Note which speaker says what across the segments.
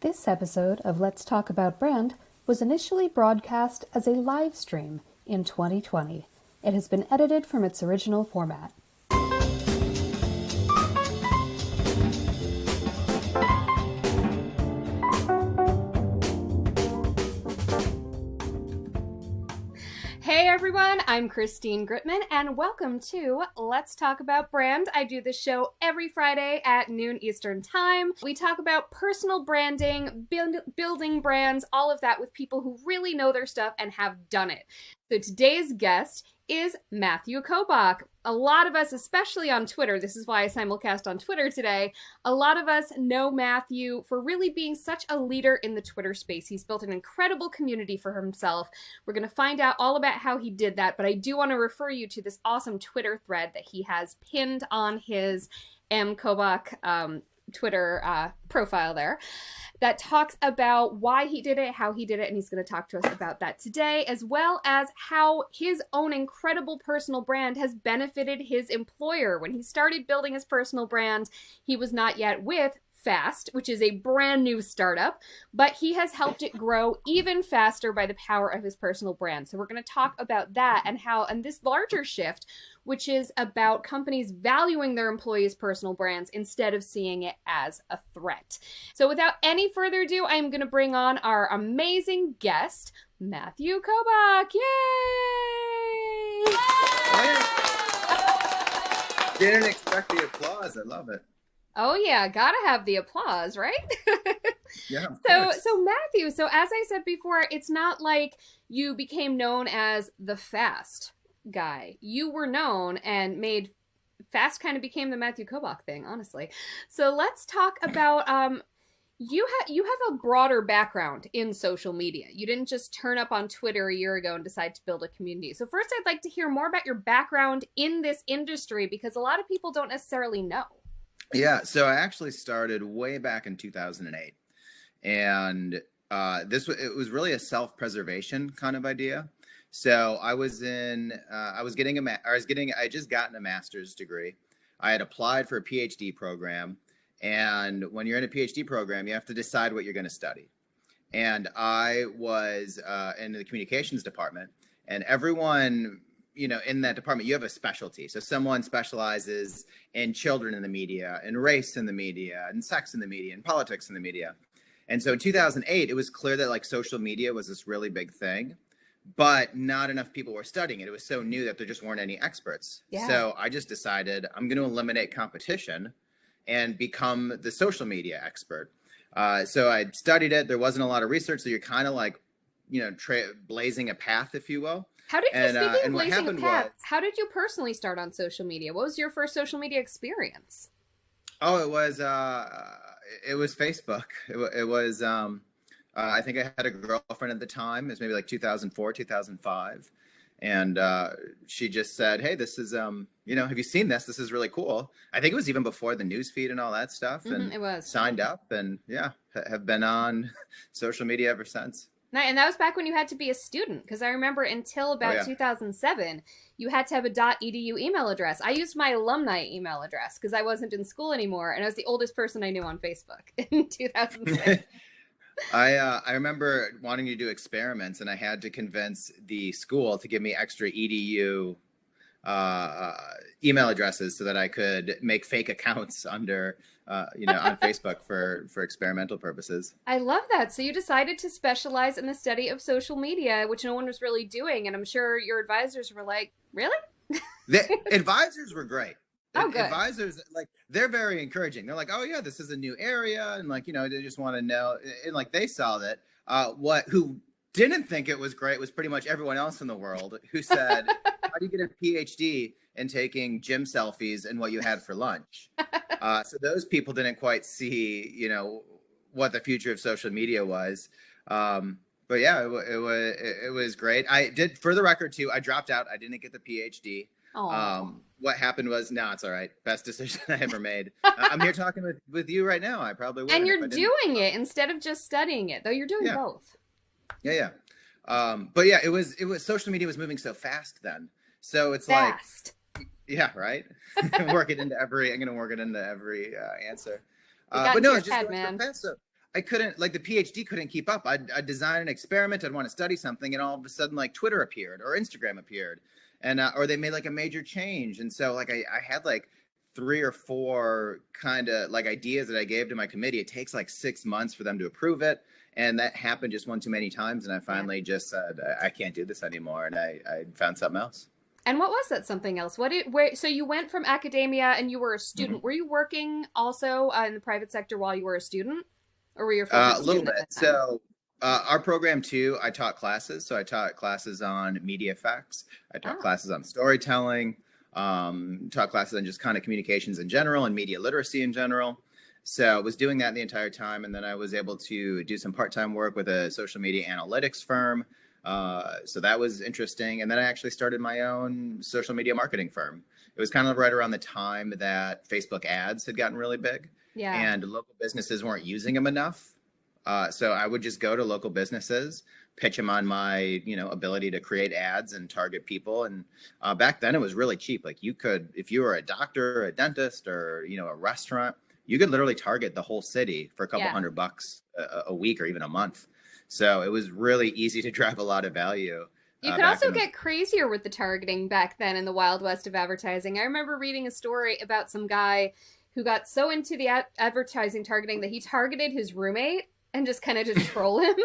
Speaker 1: This episode of Let's Talk About Brand was initially broadcast as a live stream in 2020. It has been edited from its original format. Hey everyone, I'm Christine Gritman, and welcome to Let's Talk About Brand. I do this show every Friday at noon Eastern Time. We talk about personal branding, building brands, all of that with people who really know their stuff and have done it. So today's guest is Matthew Kobach. A lot of us, especially on Twitter, this is why I simulcast on Twitter today, a lot of us know Matthew for really being such a leader in the Twitter space. He's built an incredible community for himself. We're going to find out all about how he did that, but I do want to refer you to this awesome Twitter thread that he has pinned on his Kobach Twitter profile there that talks about why he did it, how he did it, and he's going to talk to us about that today, as well as how his own incredible personal brand has benefited his employer. When he started building his personal brand, he was not yet with Fast, which is a brand new startup, but he has helped it grow even faster by the power of his personal brand. So we're going to talk about that and how, and this larger shift, which is about companies valuing their employees' personal brands instead of seeing it as a threat. So without any further ado, I'm going to bring on our amazing guest, Matthew Kobach. Yay!
Speaker 2: Didn't expect the applause. I love it.
Speaker 1: Oh yeah, gotta have the applause, right?
Speaker 2: Yeah.
Speaker 1: So Matthew, so as I said before, it's not like you became known as the Fast guy. You were known and made Fast kind of became the Matthew Kobach thing, honestly. So let's talk about you have a broader background in social media. You didn't just turn up on Twitter a year ago and decide to build a community. So first, I'd like to hear more about your background in this industry because a lot of people don't necessarily know.
Speaker 2: Yeah, so I actually started way back in 2008, and it was really a self-preservation kind of idea. So I had just gotten a master's degree. I had applied for a PhD program, and when you're in a PhD program, you have to decide what you're going to study. And I was in the communications department, and everyone, in that department, you have a specialty. So someone specializes in children in the media, and race in the media, and sex in the media, and politics in the media. And so in 2008, it was clear that social media was this really big thing, but not enough people were studying it. It was so new that there just weren't any experts. Yeah. So I just decided I'm going to eliminate competition and become the social media expert. So I studied it. There wasn't a lot of research. So you're kind of blazing a path, if you will.
Speaker 1: How did you, speaking of blazing a path, how did you personally start on social media? What was your first social media experience?
Speaker 2: Oh, it was Facebook. It was, I think I had a girlfriend at the time. It was maybe 2004, 2005. And she just said, hey, this is, have you seen this? This is really cool. I think it was even before the news feed and all that stuff. And
Speaker 1: it was.
Speaker 2: Signed up and have been on social media ever since.
Speaker 1: And that was back when you had to be a student, because I remember until about 2007, you had to have a .edu email address. I used my alumni email address because I wasn't in school anymore, and I was the oldest person I knew on Facebook in 2006.
Speaker 2: I remember wanting to do experiments, and I had to convince the school to give me extra EDU email addresses so that I could make fake accounts under on Facebook for experimental purposes.
Speaker 1: I love that. So you decided to specialize in the study of social media, which no one was really doing. And I'm sure your advisors were like, really?
Speaker 2: The advisors were great.
Speaker 1: Oh, good.
Speaker 2: Advisors, they're very encouraging. They're like, oh yeah, this is a new area. And they just want to know. And they saw that who didn't think it was great was pretty much everyone else in the world who said, how do you get a PhD in taking gym selfies and what you had for lunch? So those people didn't quite see, what the future of social media was. But yeah, it was great. I did, for the record too, I dropped out. I didn't get the PhD. What happened was, no, it's all right. Best decision I ever made. I'm here talking with you right now. I probably would.
Speaker 1: And you're doing it instead of just studying it, though you're doing both.
Speaker 2: Yeah. But yeah, it was social media was moving so fast then. So it's
Speaker 1: fast.
Speaker 2: Yeah, right. I'm gonna work it into every answer. But no, it's just fast. So I couldn't, like, the PhD couldn't keep up. I'd design an experiment, I'd want to study something, and all of a sudden, like, Twitter appeared or Instagram appeared, and or they made like a major change, and so like I had like 3 or 4 kind of like ideas that I gave to my committee. It takes like 6 months for them to approve it, and that happened just one too many times, and I finally just said I can't do this anymore, and I found something else.
Speaker 1: And what was that something else? So you went from academia and you were a student.
Speaker 2: Mm-hmm.
Speaker 1: Were you working also in the private sector while you were a student? Or were you a
Speaker 2: A
Speaker 1: full-time
Speaker 2: little
Speaker 1: student at
Speaker 2: bit.
Speaker 1: that time?
Speaker 2: So our program too, I taught classes. So I taught classes on media effects. I taught
Speaker 1: Oh,
Speaker 2: classes on storytelling. Taught classes on just kind of communications in general and media literacy in general. So I was doing that the entire time, and then I was able to do some part-time work with a social media analytics firm. So that was interesting. And then I actually started my own social media marketing firm. It was kind of right around the time that Facebook ads had gotten really big,
Speaker 1: yeah.
Speaker 2: and local businesses weren't using them enough. So I would just go to local businesses, pitch them on my, ability to create ads and target people. And back then it was really cheap. Like you could, if you were a doctor, a dentist, or, a restaurant, you could literally target the whole city for a couple $100 a week or even a month. So it was really easy to drive a lot of value.
Speaker 1: You could also get crazier with the targeting back then in the Wild West of advertising. I remember reading a story about some guy who got so into the advertising targeting that he targeted his roommate and just kind of just troll him.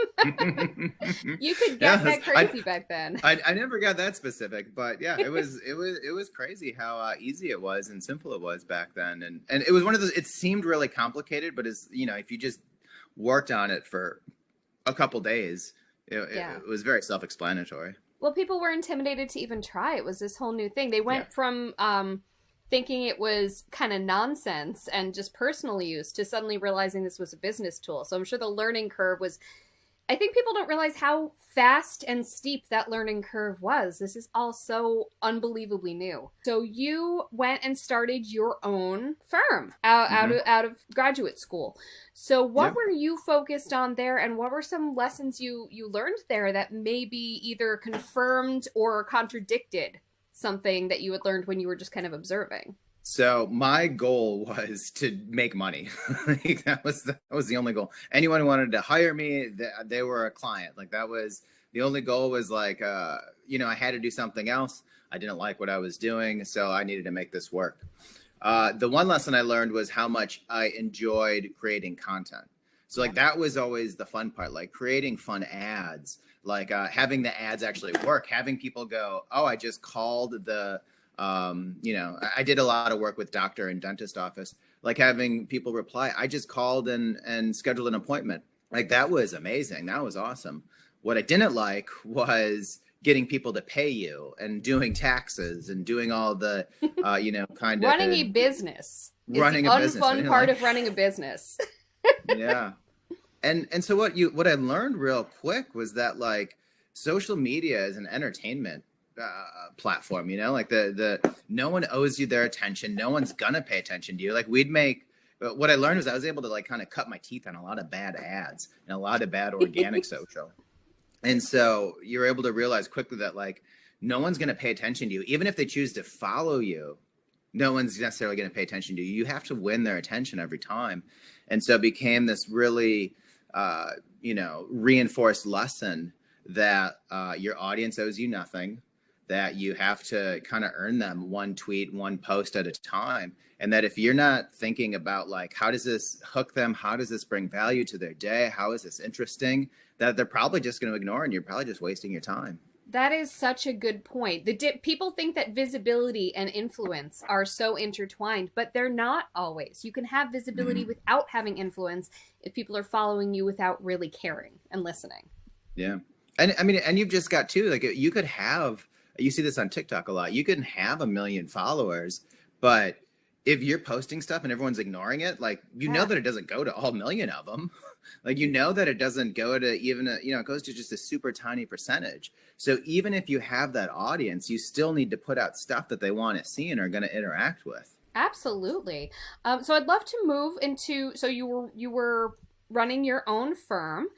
Speaker 1: You could get that crazy back then.
Speaker 2: I never got that specific, but yeah, it was crazy how easy it was and simple it was back then. And it was one of those, it seemed really complicated, but if you just worked on it for a couple days, it was very self-explanatory.
Speaker 1: Well, people were intimidated to even try. It was this whole new thing. They went from thinking it was kind of nonsense and just personal use to suddenly realizing this was a business tool. So I'm sure the learning curve was, I think people don't realize how fast and steep that learning curve was. This is all so unbelievably new. So you went and started your own firm out of graduate school. So what were you focused on there, and what were some lessons you learned there that maybe either confirmed or contradicted something that you had learned when you were just kind of observing?
Speaker 2: So my goal was to make money. that was the only goal. Anyone who wanted to hire me, they were a client. Like that was the only goal. Was like, I had to do something else. I didn't like what I was doing, so I needed to make this work. The one lesson I learned was how much I enjoyed creating content. So like that was always the fun part, like creating fun ads, like having the ads actually work, having people go, oh, I just called the I did a lot of work with doctor and dentist office, like having people reply, I just called and scheduled an appointment. Like that was amazing. That was awesome. What I didn't like was getting people to pay you and doing taxes and doing all the, kind of
Speaker 1: running a business.
Speaker 2: Running a business.
Speaker 1: Unfun part of running a business.
Speaker 2: Yeah. And so what I learned real quick was that like social media is an entertainment platform, like the no one owes you their attention. No one's gonna pay attention to you. Like what I learned was I was able to like kind of cut my teeth on a lot of bad ads and a lot of bad organic social. And so you're able to realize quickly that like no one's gonna pay attention to you. Even if they choose to follow you, no one's necessarily gonna pay attention to you. You have to win their attention every time. And so it became this really reinforced lesson that your audience owes you nothing, that you have to kind of earn them one tweet, one post at a time. And that if you're not thinking about like, how does this hook them? How does this bring value to their day? How is this interesting? That they're probably just going to ignore, and you're probably just wasting your time.
Speaker 1: That is such a good point. People think that visibility and influence are so intertwined, but they're not always. You can have visibility without having influence if people are following you without really caring and listening.
Speaker 2: Yeah. And I mean, and you've just got to, like, you could have, you see this on TikTok a lot. You can have 1 million followers, but if you're posting stuff and everyone's ignoring it, like, know that it doesn't go to all 1 million of them. Like, that it doesn't go to even, it goes to just a super tiny percentage. So even if you have that audience, you still need to put out stuff that they want to see and are going to interact with.
Speaker 1: Absolutely. So I'd love to move into, so you were running your own firm.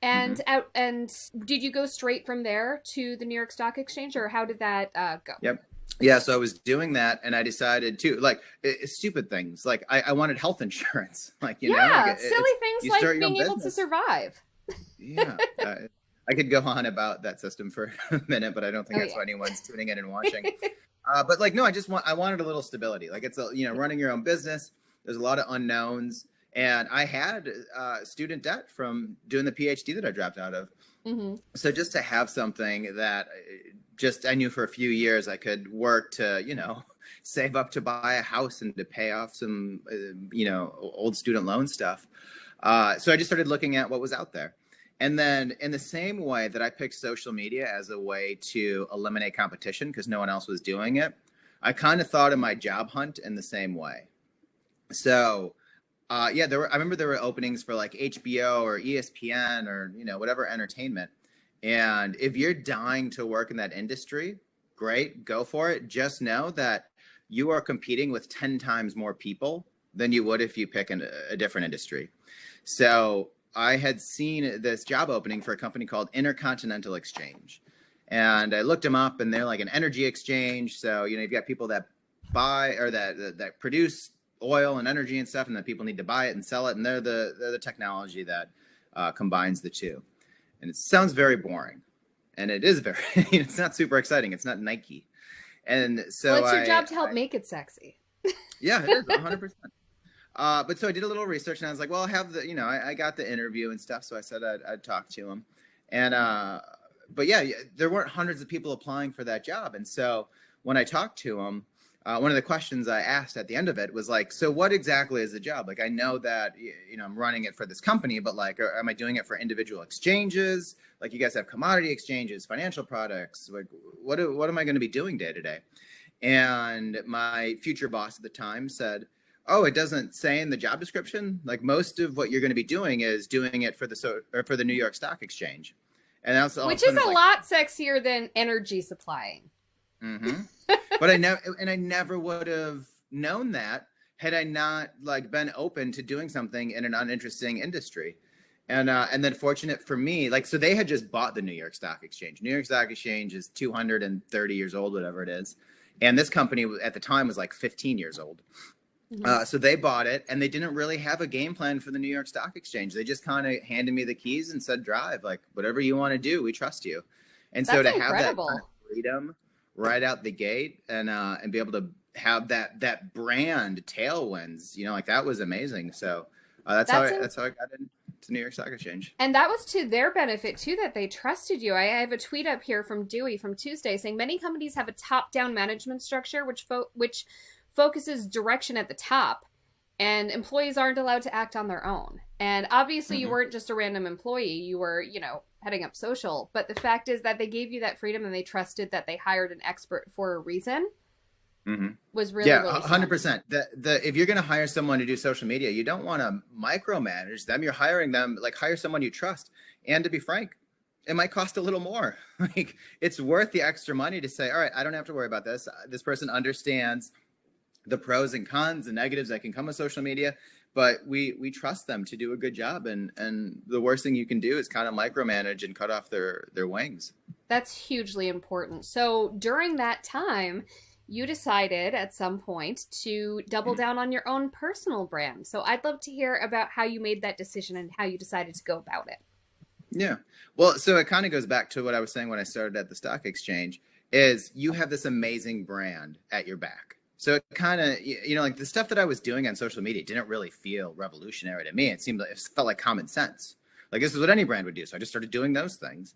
Speaker 1: And and did you go straight from there to the New York Stock Exchange, or how did that go?
Speaker 2: Yep. Yeah, so I was doing that, and I decided to like stupid things. Like I wanted health insurance. Like like
Speaker 1: Yeah, silly things
Speaker 2: you
Speaker 1: like
Speaker 2: start your own
Speaker 1: being able to
Speaker 2: business.
Speaker 1: survive.
Speaker 2: Yeah, I could go on about that system for a minute, but I don't think
Speaker 1: Oh,
Speaker 2: that's
Speaker 1: yeah.
Speaker 2: what anyone's tuning in and watching. But like, no, I wanted a little stability. Like it's running your own business. There's a lot of unknowns, and I had student debt from doing the PhD that I dropped out of.
Speaker 1: Hmm.
Speaker 2: So just to have something that just I knew for a few years I could work to, save up to buy a house and to pay off some, old student loan stuff. So I just started looking at what was out there. And then in the same way that I picked social media as a way to eliminate competition because no one else was doing it, I kind of thought of my job hunt in the same way. So yeah, I remember there were openings for like HBO or ESPN or whatever entertainment. And if you're dying to work in that industry, great, go for it. Just know that you are competing with 10 times more people than you would if you pick a different industry. So I had seen this job opening for a company called Intercontinental Exchange. And I looked them up, and they're like an energy exchange. So, you've got people that buy or that produce oil and energy and stuff, and then people need to buy it and sell it, and they're the technology that combines the two. And it sounds very boring, and it is very. It's not super exciting. It's not Nike, and so
Speaker 1: Well, it's your job to help make it sexy.
Speaker 2: yeah, it is 100%. But so I did a little research, and I was like, well, I'll have I got the interview and stuff, so I said I'd talk to him, and but yeah, there weren't hundreds of people applying for that job, and so when I talked to him. One of the questions I asked at the end of it was like, so what exactly is the job? Like, I know that, I'm running it for this company, but like, am I doing it for individual exchanges? Like you guys have commodity exchanges, financial products. Like what am I going to be doing day to day? And my future boss at the time said, oh, it doesn't say in the job description. Like most of what you're going to be doing is doing it for the New York Stock Exchange. And that's all.
Speaker 1: Which is a lot sexier than energy supplying.
Speaker 2: Mm-hmm. But I never would have known that had I not like been open to doing something in an uninteresting industry. And then fortunate for me, like, so they had just bought the New York Stock Exchange. New York Stock Exchange is 230 years old, whatever it is. And this company at the time was like 15 years old. Mm-hmm. So they bought it, and they didn't really have a game plan for the New York Stock Exchange. They just kind of handed me the keys and said, drive, like whatever you want to do, we trust you. And so
Speaker 1: That's
Speaker 2: to
Speaker 1: incredible.
Speaker 2: have that kind of freedom right out the gate and be able to have that brand tailwinds, like that was amazing. So that's how I got into New York Stock Exchange.
Speaker 1: And that was to their benefit too, that they trusted you. I have a tweet up here from Dewey from Tuesday saying many companies have a top-down management structure which focuses direction at the top, and employees aren't allowed to act on their own. And obviously, you weren't just a random employee. You were, heading up social. But the fact is that they gave you that freedom, and they trusted that they hired an expert for a reason. Was really, really
Speaker 2: 100%. If you're going to hire someone to do social media, you don't want to micromanage them. You're hiring them, like hire someone you trust. And to be frank, it might cost a little more. Like it's worth the extra money to say, all right, I don't have to worry about this. This person understands the pros and cons and negatives that can come with social media, but we trust them to do a good job. And the worst thing you can do is kind of micromanage and cut off their wings.
Speaker 1: That's hugely important. So during that time, you decided at some point to double down on your own personal brand. So I'd love to hear about how you made that decision and how you decided to go about it.
Speaker 2: Yeah. Well, so it kind of goes back to what I was saying when I started at the stock exchange is you have this amazing brand at your back. So it kind of, like the stuff that I was doing on social media didn't really feel revolutionary to me. It felt like common sense. Like this is what any brand would do. So I just started doing those things.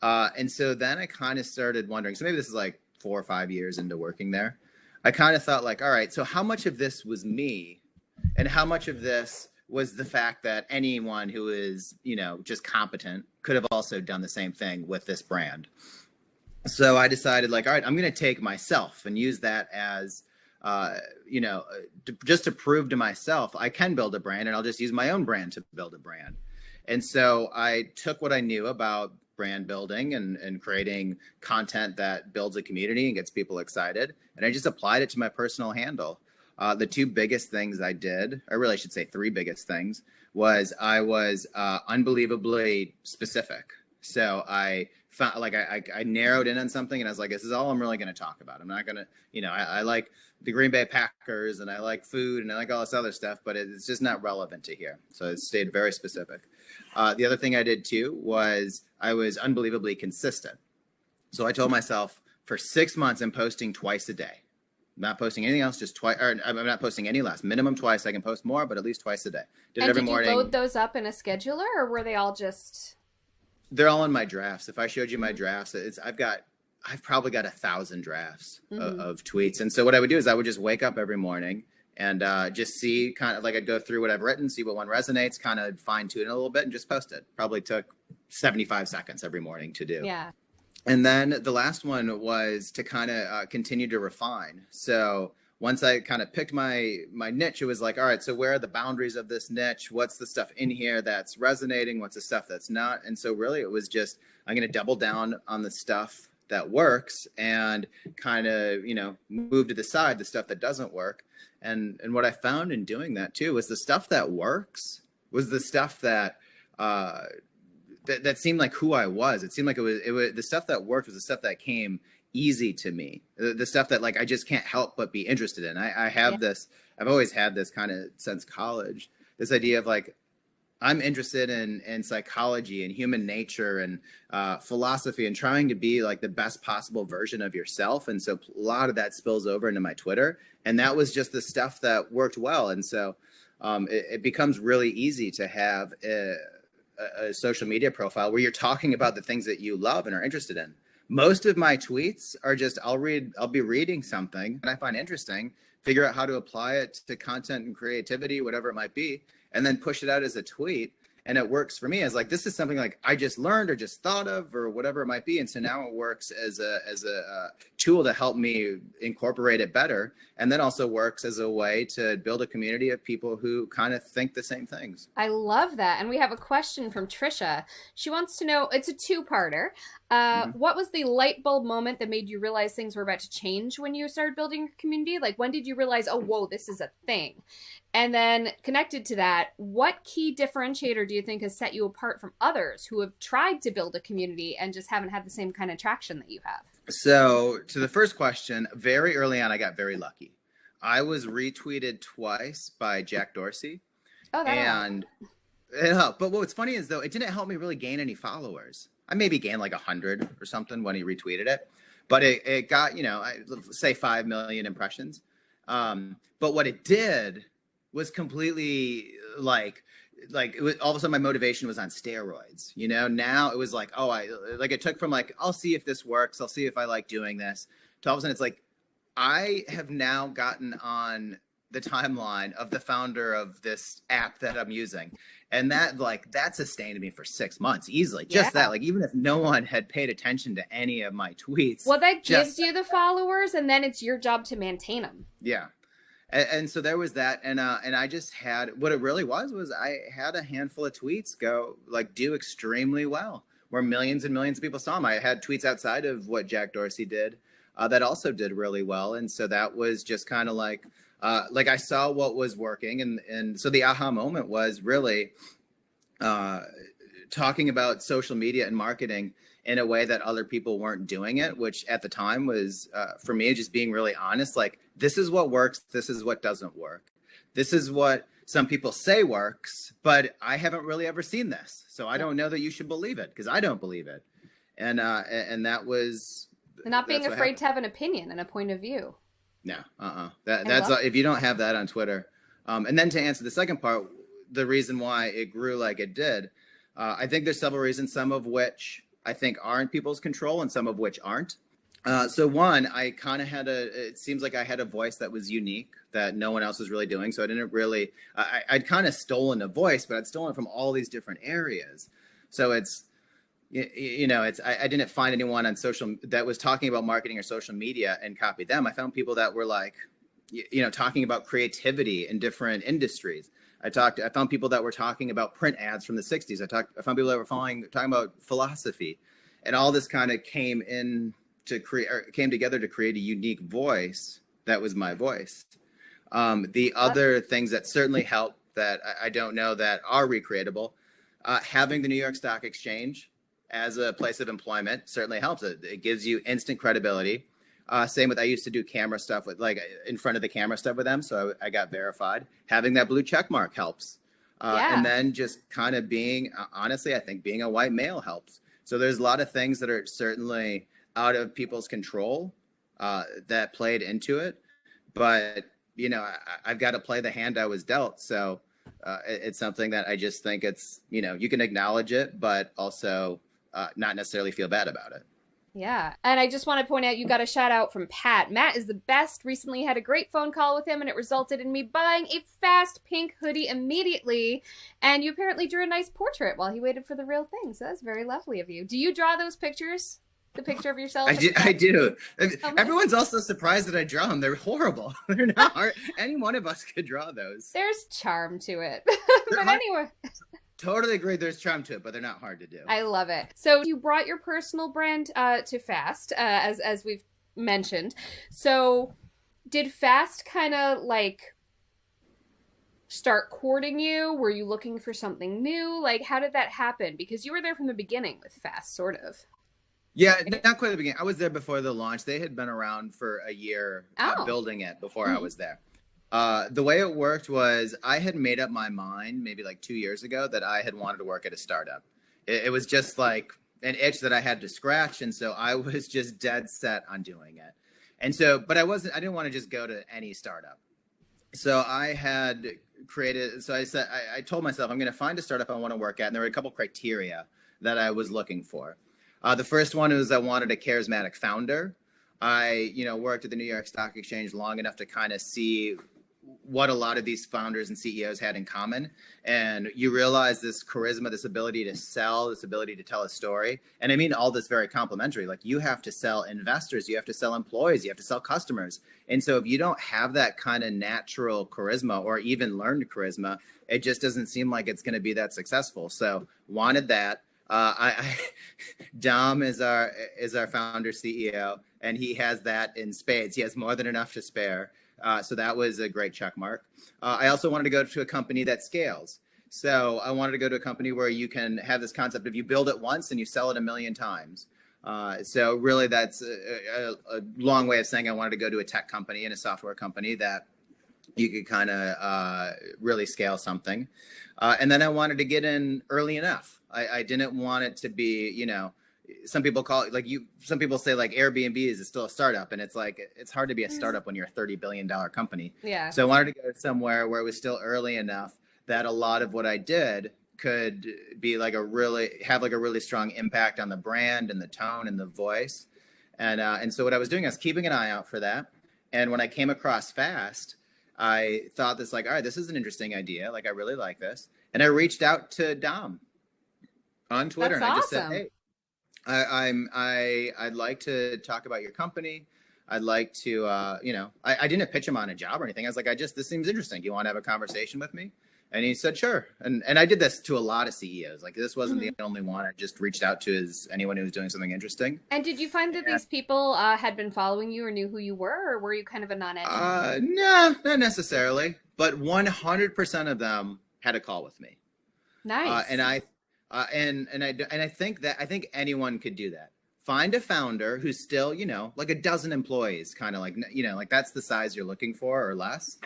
Speaker 2: And so then I kind of started wondering, so maybe this is like 4 or 5 years into working there. I kind of thought like, all right, so how much of this was me and how much of this was the fact that anyone who is, just competent could have also done the same thing with this brand. So I decided like, all right, I'm going to take myself and use that as, just to prove to myself I can build a brand, and I'll just use my own brand to build a brand. And so I took what I knew about brand building and creating content that builds a community and gets people excited, and I just applied it to my personal handle. The 2 biggest things I did, or really I should say 3 biggest things, was I was unbelievably specific. So I I narrowed in on something, and I was like, this is all I'm really going to talk about. I'm not going to, I like the Green Bay Packers, and I like food, and I like all this other stuff, but it's just not relevant to here. So it stayed very specific. The other thing I did too was I was unbelievably consistent. So I told myself for 6 months, I'm posting twice a day. I'm not posting anything else, just twice, or I'm not posting any less. Minimum twice. I can post more, but at least twice a day. Did it every morning.
Speaker 1: Did you load those up in a scheduler, or were they all just?
Speaker 2: They're all in my drafts. If I showed you my drafts, I've probably got 1,000 drafts of tweets. And so what I would do is I would just wake up every morning and just see kind of like I'd go through what I've written, see what one resonates, kind of fine tune it a little bit and just post it. Probably took 75 seconds every morning to do.
Speaker 1: Yeah.
Speaker 2: And then the last one was to kind of continue to refine. So once I kind of picked my niche, it was like, all right, so where are the boundaries of this niche? What's the stuff in here that's resonating? What's the stuff that's not? And so really it was just, I'm going to double down on the stuff that works and kind of, move to the side, the stuff that doesn't work. And what I found in doing that too was the stuff that works was the stuff that seemed like who I was. It seemed like it was the stuff that worked was the stuff that came easy to me, the stuff that like I just can't help but be interested in. I have this, I've always had this kind of since college, this idea of like I'm interested in psychology and human nature and philosophy and trying to be like the best possible version of yourself. And so a lot of that spills over into my Twitter, and that was just the stuff that worked well. And so it becomes really easy to have a social media profile where you're talking about the things that you love and are interested in. Most of my tweets are just, I'll be reading something and I find interesting, figure out how to apply it to content and creativity, whatever it might be, and then push it out as a tweet. And it works for me as like, this is something like I just learned or just thought of or whatever it might be. And so now it works as a tool to help me incorporate it better. And then also works as a way to build a community of people who kind of think the same things.
Speaker 1: I love that. And we have a question from Trisha. She wants to know, it's a two-parter. What was the light bulb moment that made you realize things were about to change when you started building your community? Like, when did you realize, oh, whoa, this is a thing? And then connected to that, what key differentiator do you think has set you apart from others who have tried to build a community and just haven't had the same kind of traction that you have?
Speaker 2: So to the first question, very early on, I got very lucky. I was retweeted twice by Jack Dorsey.
Speaker 1: Oh, that
Speaker 2: and it helped. But what's funny is, though, it didn't help me really gain any followers. I maybe gained like 100 or something when he retweeted it. But it got, say 5 million impressions. But what it did was completely like it was, all of a sudden my motivation was on steroids. Now it was like, it took from like, I'll see if this works, I'll see if I like doing this, to all of a sudden it's like I have now gotten on the timeline of the founder of this app that I'm using, and that sustained me for 6 months easily. Just that, like, even if no one had paid attention to any of my tweets,
Speaker 1: well, that gives you the followers, and then it's your job to maintain them.
Speaker 2: Yeah. And so there was that, and I just had, what it really was I had a handful of tweets do extremely well, where millions and millions of people saw them. I had tweets outside of what Jack Dorsey did that also did really well, and so that was just kind of like I saw what was working, and so the aha moment was really talking about social media and marketing in a way that other people weren't doing it, which at the time was, for me, just being really honest, like, this is what works, this is what doesn't work. This is what some people say works, but I haven't really ever seen this. So I don't know that you should believe it, because I don't believe it. And that was...
Speaker 1: And not being afraid to have an opinion and a point of view.
Speaker 2: No, that's if you don't have that on Twitter. And then to answer the second part, the reason why it grew like it did, I think there's several reasons, some of which I think are in people's control and some of which aren't. So one, I kind of it seems like I had a voice that was unique that no one else was really doing. So I didn't really, I'd kind of stolen a voice, but I'd stolen it from all these different areas. So it's, I didn't find anyone on social that was talking about marketing or social media and copy them. I found people that were like, talking about creativity in different industries. I found people that were talking about print ads from the 60s. I found people that were talking about philosophy, and all this kind of came together to create a unique voice that was my voice. The other things that certainly helped that I don't know that are recreatable, having the New York Stock Exchange as a place of employment certainly helps. It gives you instant credibility. Same with, I used to do camera stuff with, like, in front of the camera stuff with them. So I got verified. Having that blue check mark helps. And then just kind of being, honestly, I think being a white male helps. So there's a lot of things that are certainly out of people's control that played into it. But, you know, I've got to play the hand I was dealt. So it's something that I just think it's, you know, you can acknowledge it, but also not necessarily feel bad about it.
Speaker 1: Yeah. And I just want to point out, you got a shout out from Pat. Matt is the best. Recently had a great phone call with him, and it resulted in me buying a fast pink hoodie immediately. And you apparently drew a nice portrait while he waited for the real thing. So that's very lovely of you. Do you draw those pictures? The picture of yourself?
Speaker 2: I do. Everyone's also surprised that I draw them. They're horrible. They're not hard. Any one of us could draw those.
Speaker 1: There's charm to it. But anyway.
Speaker 2: Totally agree. There's charm to it, but they're not hard to do.
Speaker 1: I love it. So you brought your personal brand to Fast, as we've mentioned. So did Fast kind of like start courting you? Were you looking for something new? Like, how did that happen? Because you were there from the beginning with Fast, sort of.
Speaker 2: Yeah, not quite the beginning. I was there before the launch. They had been around for a year building it before I was there. The way it worked was I had made up my mind maybe like 2 years ago that I had wanted to work at a startup. It was just like an itch that I had to scratch. And so I was just dead set on doing it. And so, but I didn't want to just go to any startup. So I had created, so I told myself, I'm going to find a startup I want to work at. And there were a couple criteria that I was looking for. The first one was I wanted a charismatic founder. I, worked at the New York Stock Exchange long enough to kind of see what a lot of these founders and CEOs had in common. And you realize this charisma, this ability to sell, this ability to tell a story. And I mean, all this very complimentary. Like, you have to sell investors, you have to sell employees, you have to sell customers. And so if you don't have that kind of natural charisma or even learned charisma, it just doesn't seem like it's going to be that successful. So wanted that. Dom is our founder CEO, and he has that in spades. He has more than enough to spare. So that was a great check mark. I also wanted to go to a company that scales. So I wanted to go to a company where you can have this concept of you build it once and you sell it 1 million times. So really that's a long way of saying I wanted to go to a tech company and a software company that you could kind of really scale something. And then I wanted to get in early enough. I didn't want it to be, some people call it some people say like Airbnb is still a startup, and it's like, it's hard to be a startup when you're a $30 billion company.
Speaker 1: Yeah.
Speaker 2: So I wanted to go somewhere where it was still early enough that a lot of what I did could be have a really strong impact on the brand and the tone and the voice. And so what I was doing, I was keeping an eye out for that. And when I came across Fast, I thought all right, this is an interesting idea. Like, I really like this. And I reached out to Dom on Twitter.
Speaker 1: That's
Speaker 2: and I
Speaker 1: awesome.
Speaker 2: just said, hey, I'd like to talk about your company. I'd like to, I didn't pitch him on a job or anything. I was like, this seems interesting. Do you want to have a conversation with me? And he said, sure. And I did this to a lot of CEOs. Like, this wasn't the only one. I just reached out to anyone who was doing something interesting.
Speaker 1: And did you find that these people had been following you or knew who you were, or were you kind of a non-entity?
Speaker 2: No, not necessarily. But 100% of them had a call with me.
Speaker 1: Nice.
Speaker 2: And I think anyone could do that. Find a founder who's still, like a dozen employees, kind of like, like that's the size you're looking for or less.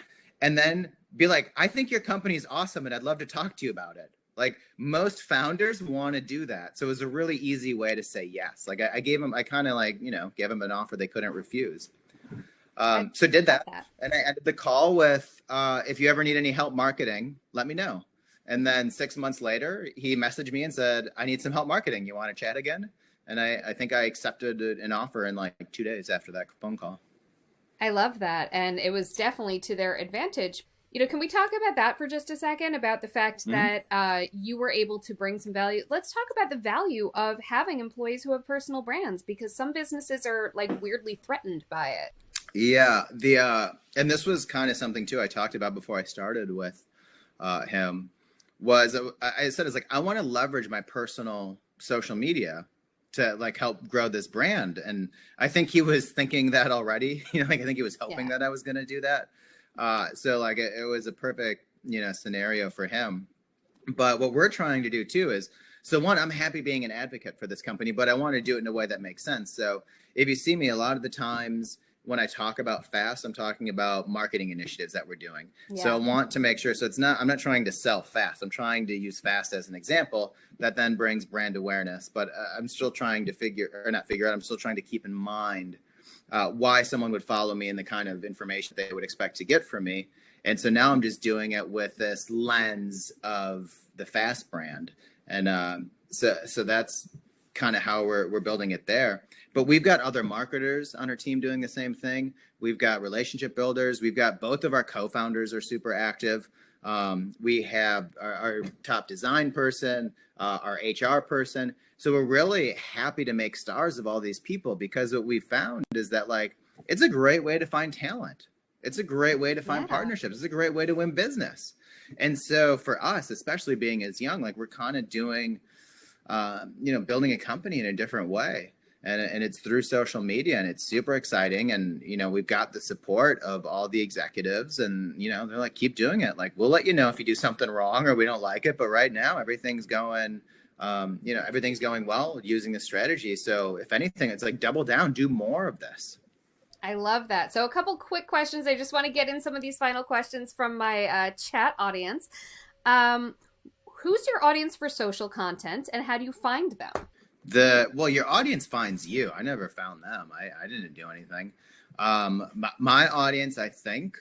Speaker 2: And then be like, I think your company's awesome and I'd love to talk to you about it. Like, most founders want to do that. So it was a really easy way to say yes. Like, I gave them an offer they couldn't refuse. So did that. And I ended the call with, if you ever need any help marketing, let me know. And then 6 months later, he messaged me and said, I need some help marketing. You want to chat again? And I think I accepted an offer in like 2 days after that phone call.
Speaker 1: I love that. And it was definitely to their advantage. Can we talk about that for just a second, about the fact that you were able to bring some value? Let's talk about the value of having employees who have personal brands, because some businesses are like weirdly threatened by it.
Speaker 2: Yeah. And this was kind of something too I talked about before I started with him. I said, it's like, I want to leverage my personal social media to like help grow this brand. And I think he was thinking that already, I think he was hoping that I was going to do that. So like, it was a perfect, scenario for him. But what we're trying to do too is So one, I'm happy being an advocate for this company, but I want to do it in a way that makes sense. So if you see me a lot of the times when I talk about fast, I'm talking about marketing initiatives that we're doing.
Speaker 1: Yeah.
Speaker 2: So I want to make sure, so I'm not trying to sell fast. I'm trying to use fast as an example that then brings brand awareness, but I'm still trying to I'm still trying to keep in mind why someone would follow me and the kind of information they would expect to get from me. And so now I'm just doing it with this lens of the fast brand. And so that's kind of how we're building it there. But we've got other marketers on our team doing the same thing. We've got relationship builders. We've got both of our co-founders are super active. We have our top design person, our HR person. So we're really happy to make stars of all these people, because what we found is that, like, it's a great way to find talent. It's a great way to find partnerships. It's a great way to win business. And so for us, especially being as young, like, we're kind of doing, building a company in a different way. And it's through social media, and it's super exciting. And, we've got the support of all the executives, and, they're like, keep doing it. Like, we'll let you know if you do something wrong or we don't like it. But right now, everything's going, everything's going well using this strategy. So if anything, it's like, double down, do more of this.
Speaker 1: I love that. So a couple quick questions. I just want to get in some of these final questions from my chat audience. Who's your audience for social content, and how do you find them?
Speaker 2: Your audience finds you. I never found them. I didn't do anything. My audience, I think,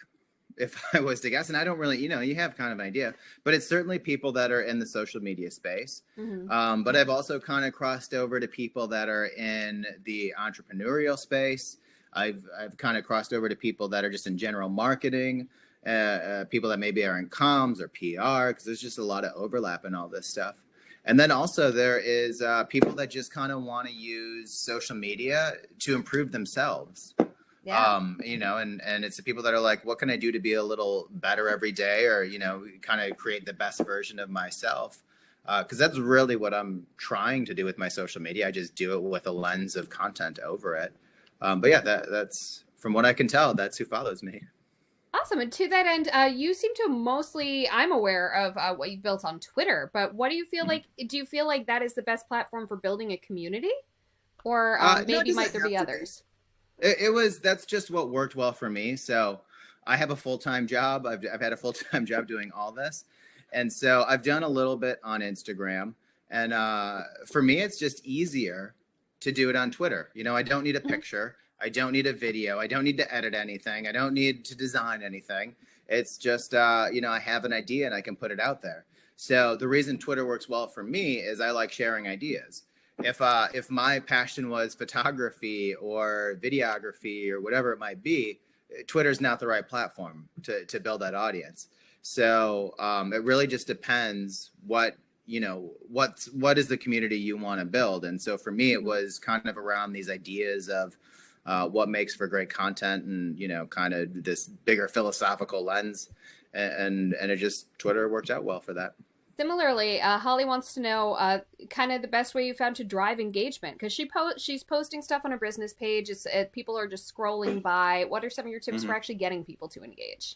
Speaker 2: if I was to guess, and I don't really, you have kind of an idea, but it's certainly people that are in the social media space. Mm-hmm. But I've also kind of crossed over to people that are in the entrepreneurial space. I've kind of crossed over to people that are just in general marketing, people that maybe are in comms or PR, because there's just a lot of overlap in all this stuff. And then also there is people that just kind of want to use social media to improve themselves. Yeah. And it's the people that are like, what can I do to be a little better every day, or, kind of create the best version of myself? Because that's really what I'm trying to do with my social media. I just do it with a lens of content over it. But yeah, that's, from what I can tell, that's who follows me.
Speaker 1: Awesome. And to that end, you seem to mostly, I'm aware of what you've built on Twitter, but what do you feel like? Do you feel like that is the best platform for building a community? Or maybe might there be others?
Speaker 2: That's just what worked well for me. So I have a full-time job. I've had a full-time job doing all this. And so I've done a little bit on Instagram. And for me, it's just easier to do it on Twitter. I don't need a picture. I don't need a video. I don't need to edit anything. I don't need to design anything. It's just, I have an idea and I can put it out there. So the reason Twitter works well for me is I like sharing ideas. If my passion was photography or videography or whatever it might be, Twitter's not the right platform to build that audience. So it really just depends what is the community you want to build. And so for me, it was kind of around these ideas of what makes for great content, and, kind of this bigger philosophical lens. And it just, Twitter worked out well for that.
Speaker 1: Similarly, Holly wants to know kind of the best way you found to drive engagement, because she's posting stuff on her business page. People are just scrolling by. What are some of your tips for actually getting people to engage?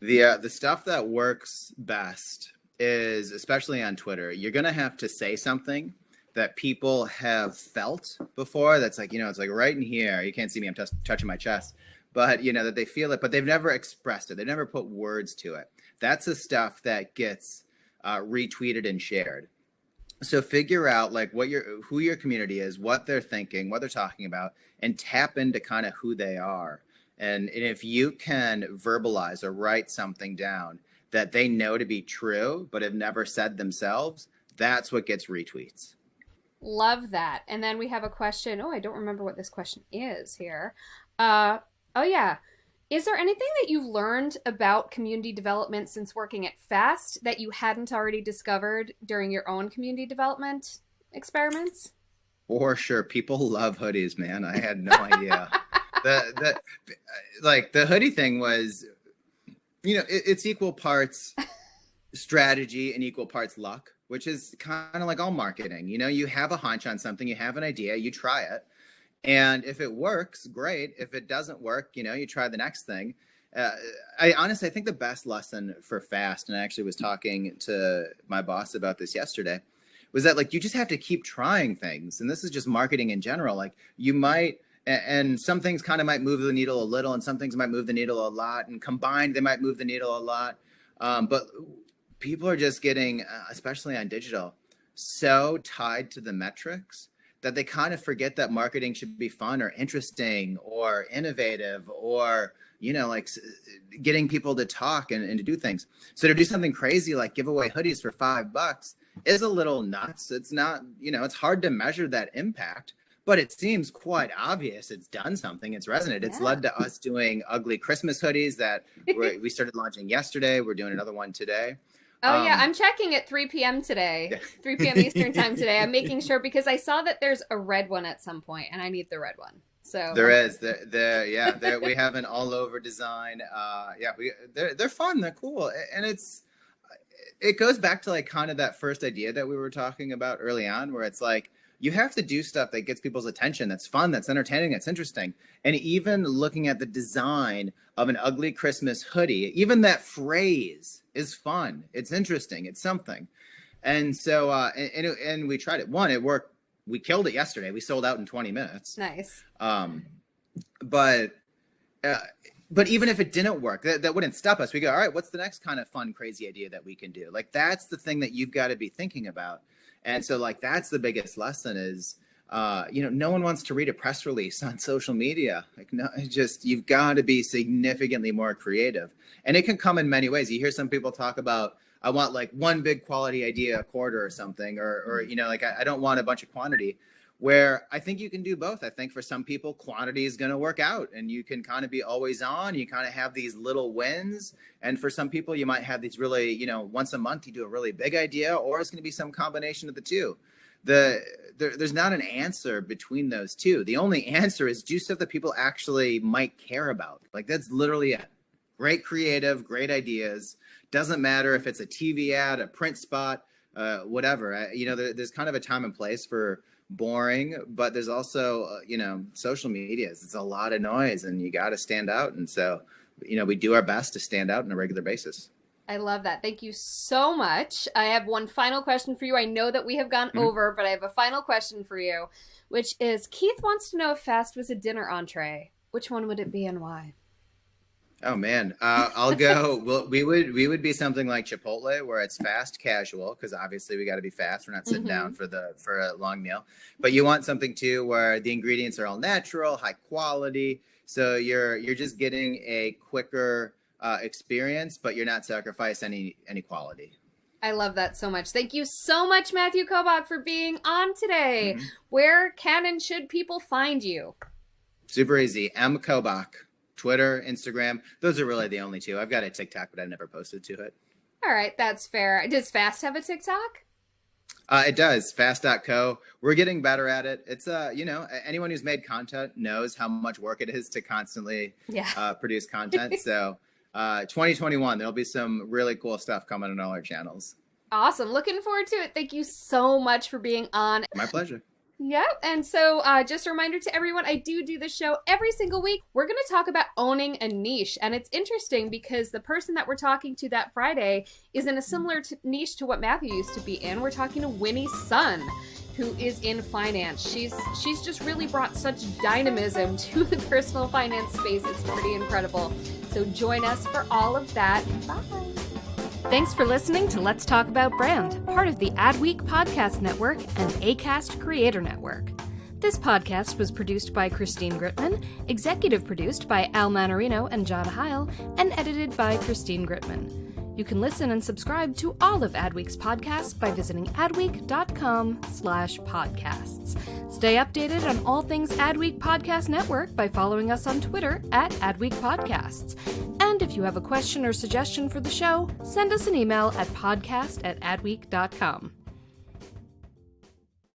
Speaker 1: The
Speaker 2: stuff that works best is, especially on Twitter, you're going to have to say something that people have felt before. That's like, it's like right in here. You can't see me. I'm touching my chest. But, that they feel it, but they've never expressed it. They've never put words to it. That's the stuff that gets retweeted and shared. So figure out like who your community is, what they're thinking, what they're talking about, and tap into kind of who they are. And if you can verbalize or write something down that they know to be true, but have never said themselves, that's what gets retweets.
Speaker 1: Love that. And then we have a question. Oh, I don't remember what this question is here. Is there anything that you've learned about community development since working at Fast that you hadn't already discovered during your own community development experiments?
Speaker 2: For sure. People love hoodies, man. I had no idea. The hoodie thing was, it's equal parts strategy and equal parts luck, which is kind of like all marketing. You have a hunch on something, you have an idea, you try it. And if it works, great. If it doesn't work, you try the next thing. I think the best lesson for Fast, and I actually was talking to my boss about this yesterday, was that like you just have to keep trying things. And this is just marketing in general. Like you might, and some things kind of might move the needle a little, and some things might move the needle a lot, and combined they might move the needle a lot. But people are just getting, especially on digital, so tied to the metrics that they kind of forget that marketing should be fun or interesting or innovative or, you know, like getting people to talk and to do things. So to do something crazy like give away hoodies for $5 is a little nuts. It's not, you know, it's hard to measure that impact, but it seems quite obvious. It's done something. It's resonated. It's led to us doing ugly Christmas hoodies that we started launching yesterday. We're doing another one today.
Speaker 1: Oh, yeah. I'm checking at 3 p.m. today, 3 p.m. Eastern time today. I'm making sure because I saw that there's a red one at some point and I need the red one. So
Speaker 2: there is. We have an all over design. They're fun. They're cool. And it goes back to like kind of that first idea that we were talking about early on, where it's like, you have to do stuff that gets people's attention, that's fun, that's entertaining, that's interesting. And even looking at the design of an ugly Christmas hoodie, even that phrase is fun. It's interesting. It's something. And so, and we tried it. One, it worked. We killed it yesterday. We sold out in 20 minutes.
Speaker 1: Nice.
Speaker 2: But even if it didn't work, that wouldn't stop us. We go, all right, what's the next kind of fun, crazy idea that we can do? Like, that's the thing that you've got to be thinking about. And so like, that's the biggest lesson is, no one wants to read a press release on social media. Like, no, you've got to be significantly more creative. And it can come in many ways. You hear some people talk about, I want like one big quality idea a quarter or something, or like I don't want a bunch of quantity, where I think you can do both. I think for some people, quantity is going to work out and you can kind of be always on. You kind of have these little wins. And for some people, you might have these really, once a month, you do a really big idea, or it's going to be some combination of the two. There's not an answer between those two. The only answer is do stuff that people actually might care about. Like, that's literally it. Great creative, great ideas. Doesn't matter if it's a TV ad, a print spot, whatever. There's kind of a time and place for boring, but there's also, social media. It's a lot of noise and you got to stand out. And so, we do our best to stand out on a regular basis.
Speaker 1: I love that. Thank you so much. I have one final question for you. I know that we have gone over, but I have a final question for you, which is Keith wants to know if fast was a dinner entree. Which one would it be and why?
Speaker 2: Oh man, I'll go. Well, we would be something like Chipotle, where it's fast casual, because obviously we got to be fast. We're not sitting down for a long meal. But you want something too where the ingredients are all natural, high quality. So you're just getting a quicker experience, but you're not sacrificing any quality.
Speaker 1: I love that so much. Thank you so much, Matthew Kobach, for being on today. Where can and should people find you?
Speaker 2: Super easy. M Kobach. Twitter, Instagram. Those are really the only two. I've got a TikTok, but I've never posted to it.
Speaker 1: All right, that's fair. Does Fast have a TikTok?
Speaker 2: It does. Fast.co. We're getting better at it. It's, anyone who's made content knows how much work it is to constantly produce content. So 2021, there'll be some really cool stuff coming on all our channels. Awesome.
Speaker 1: Looking forward to it. Thank you so much for being on.
Speaker 2: My pleasure.
Speaker 1: Yep. And so just a reminder to everyone, I do the show every single week. We're going to talk about owning a niche. And it's interesting because the person that we're talking to that Friday is in a similar niche to what Matthew used to be in. We're talking to Winnie's son, who is in finance. She's just really brought such dynamism to the personal finance space. It's pretty incredible. So join us for all of that. Bye. Thanks for listening to Let's Talk About Brand, part of the Adweek Podcast Network and Acast Creator Network. This podcast was produced by Christine Gritman, executive produced by Al Manarino and John Heil, and edited by Christine Gritman. You can listen and subscribe to all of Adweek's podcasts by visiting adweek.com/podcasts. Stay updated on all things Adweek Podcast Network by following us on Twitter @Adweek Podcasts. And if you have a question or suggestion for the show, send us an email at podcast@adweek.com.